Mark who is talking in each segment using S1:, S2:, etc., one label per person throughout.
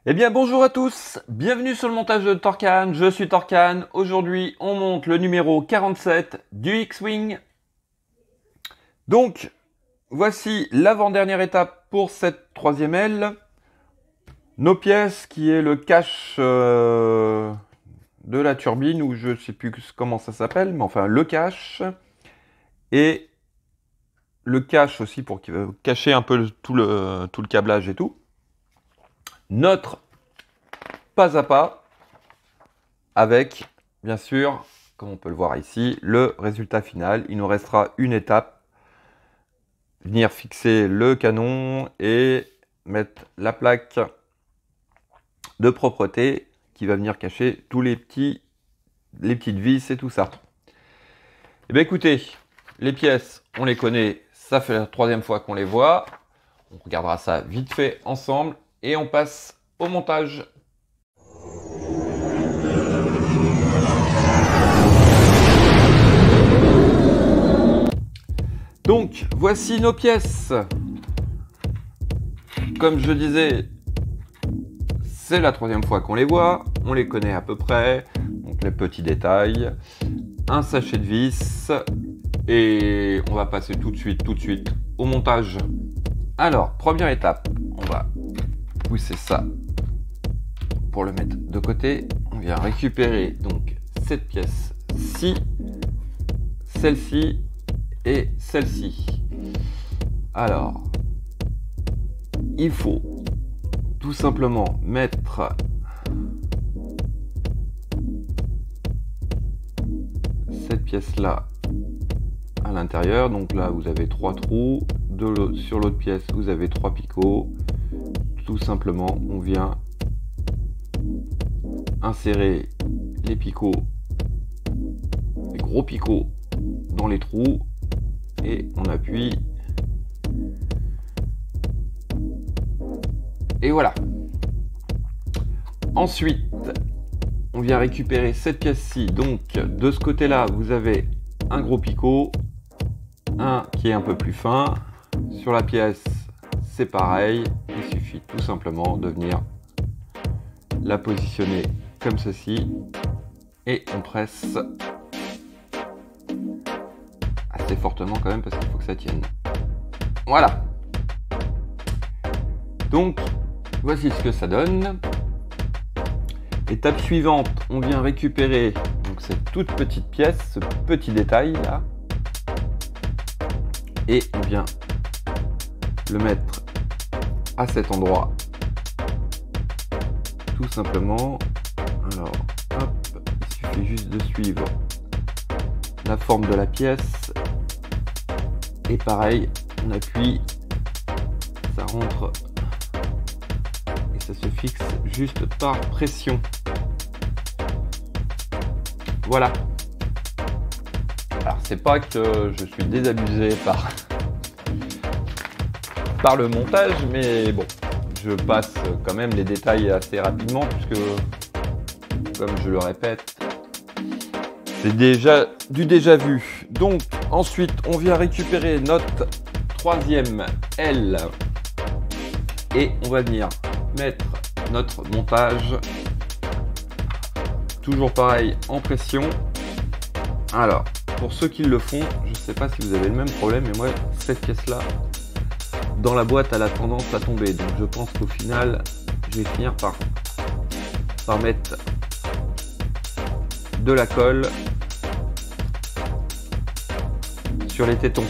S1: Eh bien bonjour à tous, bienvenue sur le montage de Torcan, je suis Torcan. Aujourd'hui on monte le numéro 47 du X-Wing. Donc voici l'avant-dernière étape pour cette troisième aile. Nos pièces qui est le cache de la turbine, ou je sais plus comment ça s'appelle, mais enfin le cache. Et le cache aussi pour cacher un peu tout le câblage et tout. Notre pas à pas avec, bien sûr, comme on peut le voir ici, le résultat final. Il nous restera une étape, venir fixer le canon et mettre la plaque de propreté qui va venir cacher tous les petites vis et tout ça. Et bien écoutez, les pièces, on les connaît, ça fait la troisième fois qu'on les voit. On regardera ça vite fait ensemble et on passe au montage. Donc, voici nos pièces. Comme je disais, c'est la troisième fois qu'on les voit. On les connaît à peu près. Donc, les petits détails. Un sachet de vis. Et on va passer tout de suite au montage. Alors, première étape. On va pousser ça pour le mettre de côté. On vient récupérer donc cette pièce-ci. Celle-ci. Et celle-ci. Alors, il faut tout simplement mettre cette pièce-là à l'intérieur. Donc là, vous avez 3 trous. Sur l'autre pièce, vous avez 3 picots. Tout simplement, on vient insérer les picots, les gros picots dans les trous. Et on appuie. Et voilà. Ensuite, on vient récupérer cette pièce-ci. Donc, de ce côté-là, vous avez un gros picot. Un qui est un peu plus fin. Sur la pièce, c'est pareil. Il suffit tout simplement de venir la positionner comme ceci. Et on presse assez fortement quand même parce qu'il faut que ça tienne. Voilà. Donc, voici ce que ça donne. Étape suivante, on vient récupérer donc cette toute petite pièce, ce petit détail là. Et on vient le mettre à cet endroit. Tout simplement. Alors, hop, il suffit juste de suivre la forme de la pièce. Et pareil, on appuie, ça rentre et ça se fixe juste par pression. Voilà. Alors c'est pas que je suis désabusé par le montage, mais bon, je passe quand même les détails assez rapidement puisque, comme je le répète, c'est déjà du déjà vu. Donc ensuite on vient récupérer notre troisième aile et on va venir mettre notre montage, toujours pareil en pression. Alors pour ceux qui le font, je ne sais pas si vous avez le même problème, mais moi cette pièce là dans la boîte elle a tendance à tomber, donc je pense qu'au final je vais finir par mettre de la colle sur les tétons.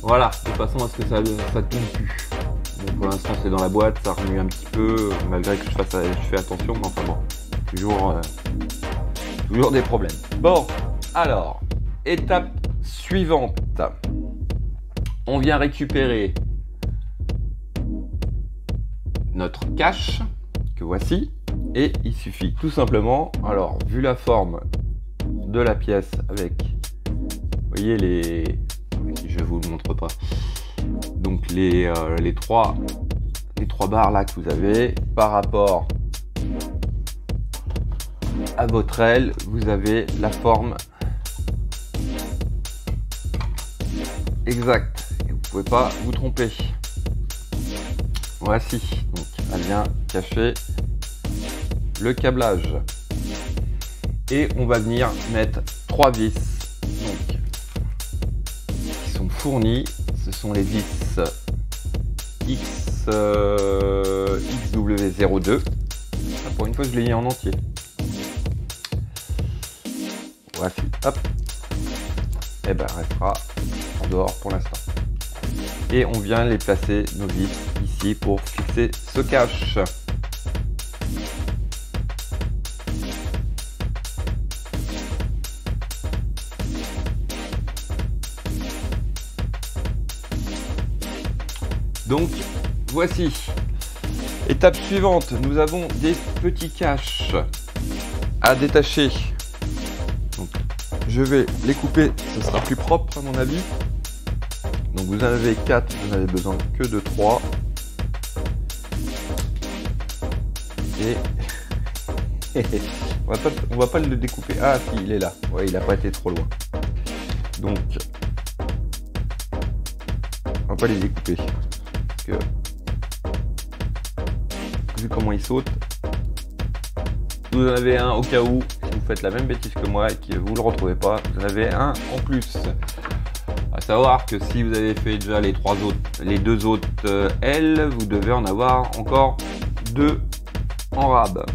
S1: Voilà, de façon à ce que ça tombe plus. Donc pour l'instant c'est dans la boîte, ça remue un petit peu, malgré que je fais attention, mais enfin bon, toujours des problèmes. Bon, alors, étape suivante. On vient récupérer notre cache, que voici, et il suffit tout simplement, alors vu la forme de la pièce avec, vous voyez je vous le montre pas, donc les trois barres là que vous avez par rapport à votre aile, vous avez la forme exacte et vous pouvez pas vous tromper. Voici, donc ça vient cacher le câblage. Et on va venir mettre 3 vis donc, qui sont fournies. Ce sont les vis XW02. Pour une fois, je l'ai mis en entier. Voici, hop. Et ben, restera en dehors pour l'instant. Et on vient les placer, nos vis, ici pour fixer ce cache. Donc voici. Étape suivante, nous avons des petits caches à détacher. Donc, je vais les couper, ce sera plus propre à mon avis. Donc vous en avez 4, vous n'avez besoin que de 3. Et on va pas le découper. Ah si, il est là. Ouais, il n'a pas été trop loin. Donc on va pas les découper. Parce que vu comment il saute, vous en avez un au cas où si vous faites la même bêtise que moi et que vous ne le retrouvez pas, vous en avez un en plus. À savoir que si vous avez fait déjà les deux autres L, vous devez en avoir encore 2 en rab.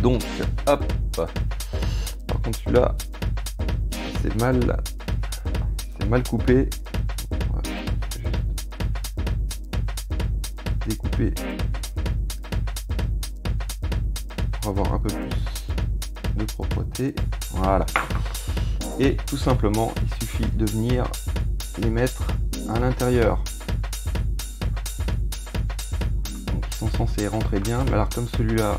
S1: Donc hop, par contre celui-là c'est mal coupé. On va juste découper pour avoir un peu plus de propreté. Voilà. Et tout simplement, il suffit de venir les mettre à l'intérieur. Donc ils sont censés rentrer bien, mais alors comme celui-là,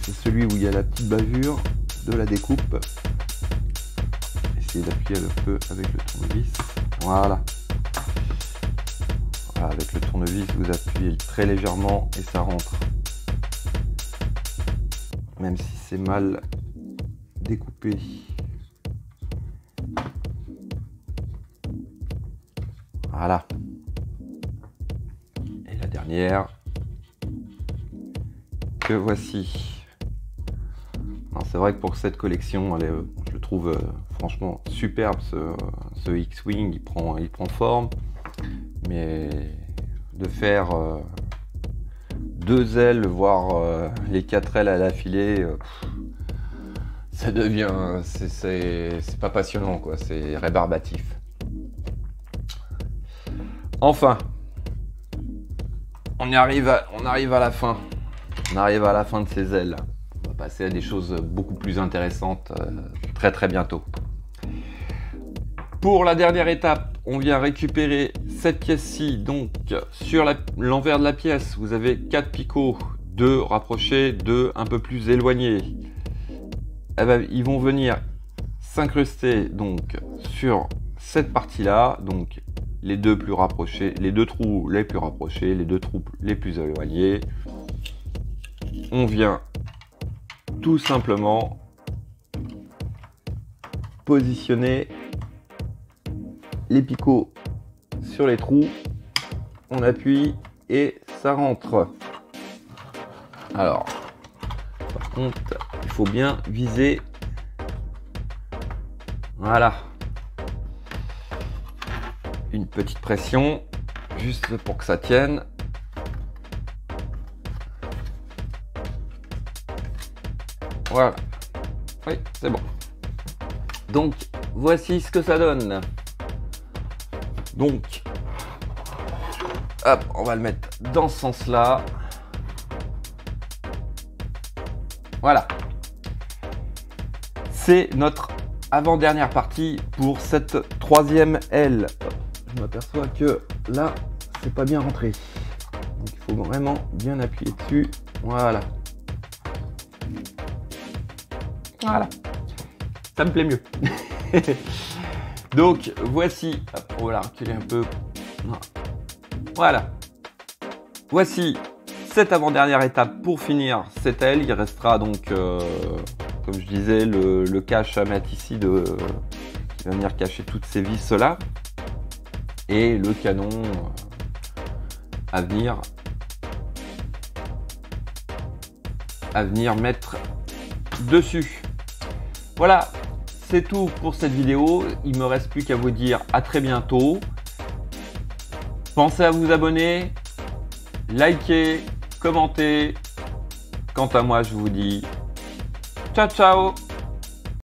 S1: c'est celui où il y a la petite bavure de la découpe. Essayez d'appuyer un peu avec le tournevis. Voilà. Voilà. Avec le tournevis, vous appuyez très légèrement et ça rentre. Même si c'est mal découpé. Voilà. Et la dernière que voici. C'est vrai que pour cette collection, je le trouve franchement superbe. Ce X-Wing, il prend forme. Mais de faire 2 ailes, voire les 4 ailes à l'affilée, ça devient, c'est pas passionnant quoi, c'est rébarbatif. Enfin, on arrive à la fin. On arrive à la fin de ces ailes. On va passer à des choses beaucoup plus intéressantes très très bientôt. Pour la dernière étape, on vient récupérer cette pièce-ci. Donc sur l'envers de la pièce, vous avez 4 picots, 2 rapprochés, 2 un peu plus éloignés. Ils vont venir s'incruster donc sur cette partie-là, donc les 2 plus rapprochés, les 2 trous les plus rapprochés, les 2 trous les plus éloignés. On vient tout simplement positionner les picots sur les trous, on appuie et ça rentre. Alors, par contre, il faut bien viser. Voilà. Une petite pression, juste pour que ça tienne. Voilà. Oui, c'est bon. Donc, voici ce que ça donne. Donc, hop, on va le mettre dans ce sens-là. Voilà. C'est notre avant-dernière partie pour cette 3e aile. Je m'aperçois que là, c'est pas bien rentré. Donc, il faut vraiment bien appuyer dessus. Voilà. Voilà. Ça me plaît mieux. Donc, voici. Hop, on va la reculer un peu. Voilà. Voici cette avant-dernière étape pour finir cette aile. Il restera donc, comme je disais, le cache à mettre ici qui va venir cacher toutes ces vis là. Et le canon à venir mettre dessus. Voilà, c'est tout pour cette vidéo. Il me reste plus qu'à vous dire à très bientôt. Pensez à vous abonner, liker, commenter. Quant à moi, je vous dis ciao ciao.